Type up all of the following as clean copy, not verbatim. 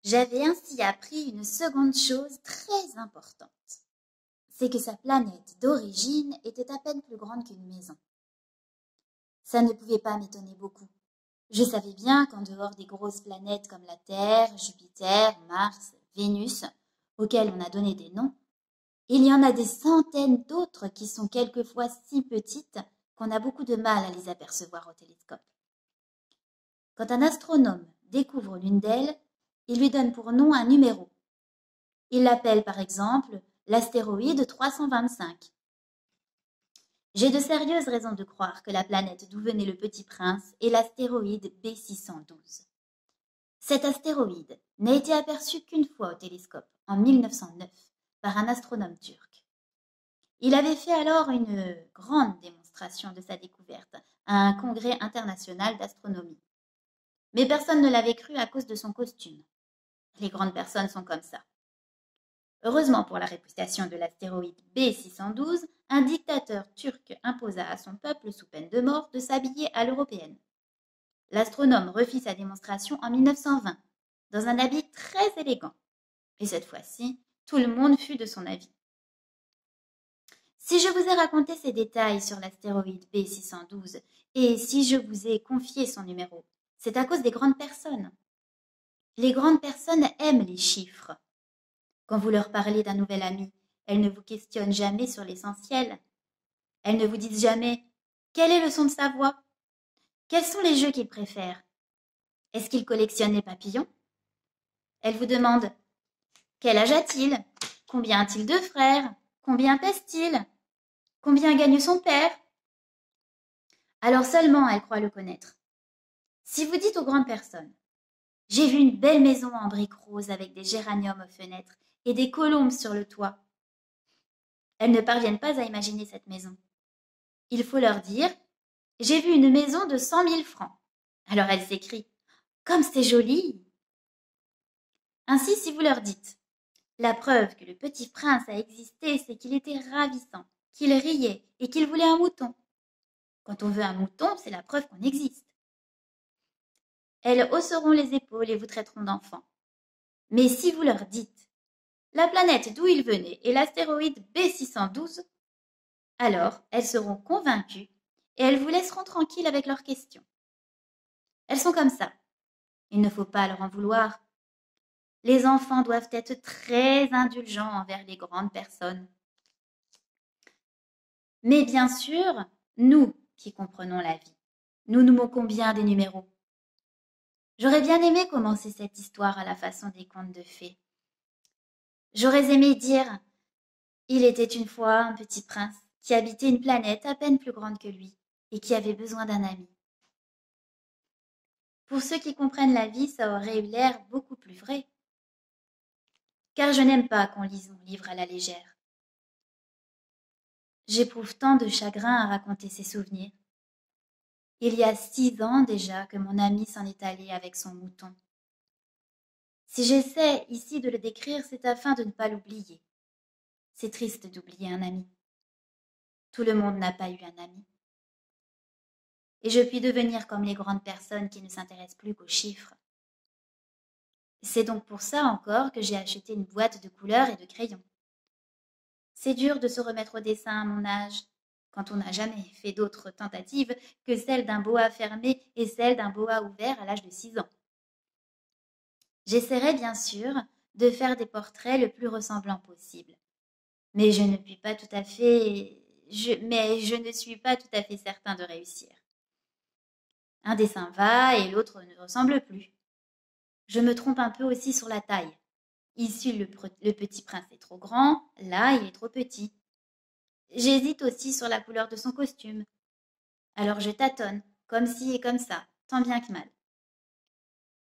J'avais ainsi appris une seconde chose très importante. C'est que sa planète d'origine était à peine plus grande qu'une maison. Ça ne pouvait pas m'étonner beaucoup. Je savais bien qu'en dehors des grosses planètes comme la Terre, Jupiter, Mars, Vénus, auxquelles on a donné des noms, il y en a des centaines d'autres qui sont quelquefois si petites qu'on a beaucoup de mal à les apercevoir au télescope. Quand un astronome découvre l'une d'elles, il lui donne pour nom un numéro. Il l'appelle par exemple l'astéroïde 325. J'ai de sérieuses raisons de croire que la planète d'où venait le Petit Prince est l'astéroïde B612. Cet astéroïde n'a été aperçu qu'une fois au télescope, en 1909, par un astronome turc. Il avait fait alors une grande démonstration de sa découverte à un congrès international d'astronomie. Mais personne ne l'avait cru à cause de son costume. Les grandes personnes sont comme ça. Heureusement pour la réputation de l'astéroïde B612, un dictateur turc imposa à son peuple, sous peine de mort, de s'habiller à l'européenne. L'astronome refit sa démonstration en 1920, dans un habit très élégant. Et cette fois-ci, tout le monde fut de son avis. Si je vous ai raconté ces détails sur l'astéroïde B612 et si je vous ai confié son numéro, c'est à cause des grandes personnes. Les grandes personnes aiment les chiffres. Quand vous leur parlez d'un nouvel ami, elles ne vous questionnent jamais sur l'essentiel. Elles ne vous disent jamais « Quel est le son de sa voix ? Quels sont les jeux qu'il préfère ? Est-ce qu'il collectionne les papillons ?» Elles vous demandent « Quel âge a-t-il ? Combien a-t-il de frères ? Combien pèse-t-il ? Combien gagne son père ?» Alors seulement elles croient le connaître. Si vous dites aux grandes personnes « J'ai vu une belle maison en briques roses avec des géraniums aux fenêtres et des colombes sur le toit », elles ne parviennent pas à imaginer cette maison. Il faut leur dire « J'ai vu une maison de 100 000 francs ». Alors elles s'écrient « Comme c'est joli !» Ainsi, si vous leur dites « La preuve que le petit prince a existé, c'est qu'il était ravissant, qu'il riait et qu'il voulait un mouton. Quand on veut un mouton, c'est la preuve qu'on existe. » Elles hausseront les épaules et vous traiteront d'enfant. Mais si vous leur dites « La planète d'où il venait est l'astéroïde B612 », alors elles seront convaincues et elles vous laisseront tranquille avec leurs questions. Elles sont comme ça. Il ne faut pas leur en vouloir. Les enfants doivent être très indulgents envers les grandes personnes. Mais bien sûr, nous qui comprenons la vie, nous nous moquons bien des numéros. J'aurais bien aimé commencer cette histoire à la façon des contes de fées. J'aurais aimé dire « Il était une fois un petit prince qui habitait une planète à peine plus grande que lui et qui avait besoin d'un ami. » Pour ceux qui comprennent la vie, ça aurait eu l'air beaucoup plus vrai. Car je n'aime pas qu'on lise mon livre à la légère. J'éprouve tant de chagrin à raconter ces souvenirs. Il y a 6 ans déjà que mon ami s'en est allé avec son mouton. Si j'essaie ici de le décrire, c'est afin de ne pas l'oublier. C'est triste d'oublier un ami. Tout le monde n'a pas eu un ami. Et je puis devenir comme les grandes personnes qui ne s'intéressent plus qu'aux chiffres. C'est donc pour ça encore que j'ai acheté une boîte de couleurs et de crayons. C'est dur de se remettre au dessin à mon âge, quand on n'a jamais fait d'autres tentatives que celle d'un boa fermé et celle d'un boa ouvert à l'âge de 6 ans. J'essaierai bien sûr de faire des portraits le plus ressemblants possible. Mais je ne suis pas tout à fait certain de réussir. Un dessin va et l'autre ne ressemble plus. Je me trompe un peu aussi sur la taille. Ici, le petit prince est trop grand, là, il est trop petit. J'hésite aussi sur la couleur de son costume. Alors je tâtonne, comme ci et comme ça, tant bien que mal.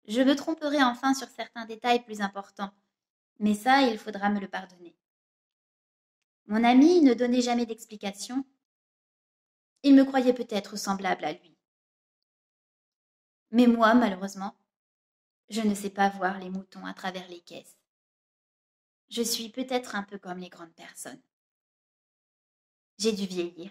Je me tromperai enfin sur certains détails plus importants, mais ça, il faudra me le pardonner. Mon ami ne donnait jamais d'explication. Il me croyait peut-être semblable à lui. Mais moi, malheureusement, je ne sais pas voir les moutons à travers les caisses. Je suis peut-être un peu comme les grandes personnes. J'ai dû vieillir.